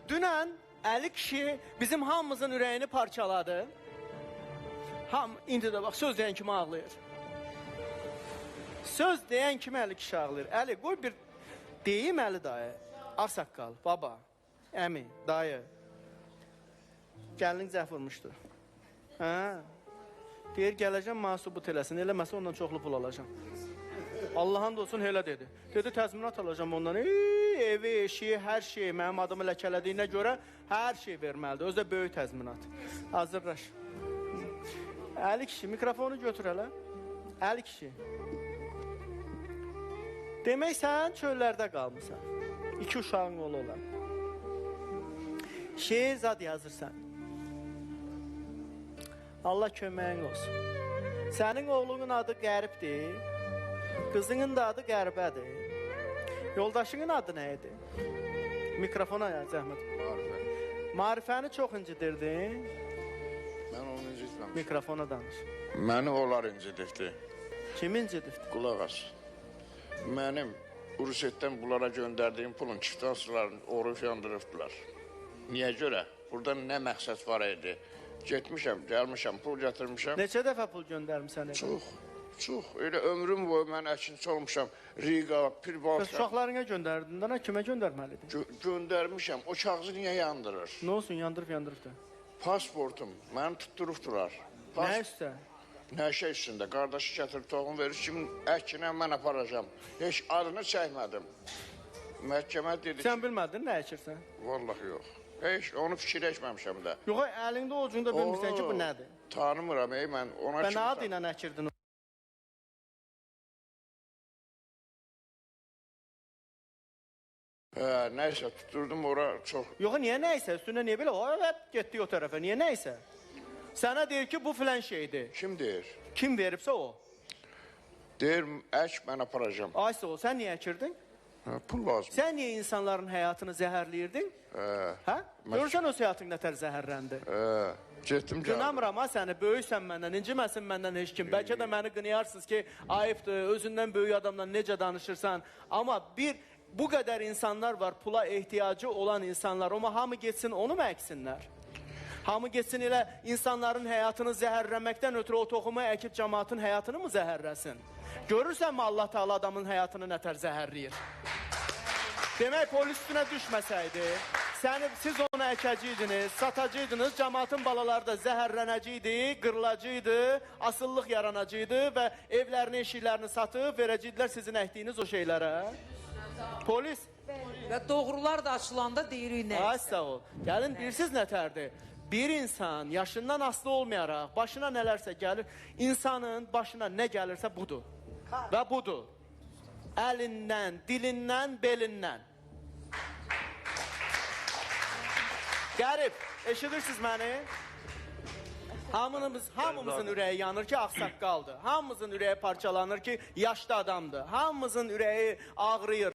dünən Əli kişi bizim hamımızın ürəyini parçaladı. İndi də bax, söz deyən kimi ağlayır. Söz deyən kimi Əli kişi ağlayır. Əli, qoy bir deyim Əli dayı. Ağsaqqal, baba, əmi, dayı. Gəlinin zəf vurmuşdu. Hə? Deyir, gələcəm, mənə sübut eləsin. Eləməsə ondan çoxlu pul alacam. Allah'ın da olsun elə dedi. Dedi, təzminat alacam ondan. Evi, eşiyi, hər şeyi mənim adımı ləkələdiyinə görə hər şey verməlidir. Özü də böyük təzminat. Hazırlaş. Əli kişi, mikrofonu götür hələ. Əli kişi. Demək sən çöllərdə qalmısan. 2 uşağın oğlu olan. Şeir zad yazırsan. Allah köməyin olsun. Sənin oğlunun adı Qəribdir. Qızının da adı Qəribədir. Yoldaşının adı nə idi? Mikrofona ya, zəhmət. Marifə. Marifəni çox incidirdin. Mən onu incitməmişim. Mikrofona danış. Məni onlar incidirdi. Kim incidirdi? Qulaq as. Mənim Rusiyadan bunlara göndərdiyim pulun çiftansılarını oruç yandırıbdılar. Niyə görə? Burada nə məqsəd var idi? Getmişəm, gəlmişəm, pul gətirmişəm. Neçə dəfə pul göndərmişsən? Çox. Elə ömrüm boyu mən əkinçi olmuşam. Riga, Pirbalska. Uşaqlarına göndərdin də, kimə göndərməliydin? Göndərmişəm. O kağızı niyə yandırır? Nə olsun, yandırıb da. Pasportum, məni tutturubdular. Nə üstə? Nə şey üstündə? Qardaşı gətirib toxum verir, kimin əkinə mən aparacam. Heç adını çəkmədim. Məhkəmə dedi ki... Sən bilmədin, nə əkirsən? Vallahi yox. Heç onu fikirləşməmişəm də. Yox, əlində ucunda bilmirsən ki, bu nədir? Tanımıram, mən ona... Və nə adı ilə əkirdin? Nəysə, tuturdum ora çox... Yox, niyə nəysə? Üstündə niyə belə? O, getdi o tərəfə. Niyə nəysə? Sənə deyir ki, bu filan şeydir. Kim deyir? Kim veribsə o? Deyir, ək mən aparacam. Aysə o, sən niyə əkirdin? Pul lazım. Sən niyə insanların həyatını zəhərləyirdin? Hə? Görürsən o həyatın nətər zəhərləndi? Getdim gəldim. Qınamıram ha səni, böyüksən məndən, inciməsin məndən heç kim. Bəlkə də məni qınayarsınız ki, ayıbdır, özündən böyük adamla necə danışırsan. Amma bu qədər insanlar var, pula ehtiyacı olan insanlar. Amma hamı getsin, onu mu əksinlər? Hamı getsin elə insanların həyatını zəhərləməkdən ötürü o toxumu əkib cəmaatın həyatını mı zəhərləsin? Görürsənmi Allah Teala adamın həyatını nətər zəhərləyir? Demək, polis üstünə düşməsəydi, siz onu əkəcəydiniz, satacaqdınız, cəmaatın balaları da zəhərlənəcəkdi, qırılacaqdı, asıllıq yaranacaqdı və evlərini, eşiklərini satıb verəcəkdilər sizin əkdiyiniz o şeylərə. Polis. Və doğrular da açılanda deyirik nə? Ay sağ ol. Gəlin, bilirsiniz nətərdir? Bir insan yaşından asılı olmayaraq başına nələrsə gəlir, insanın başına nə gəlirsə budur. Və budur. Əlindən, dilindən, belindən. Qərib, eşidirsiniz məni? Hamımızın ürəyi yanır ki, ağsaqqaldır. Hamımızın ürəyi parçalanır ki, yaşlı adamdır. Hamımızın ürəyi ağrıyır.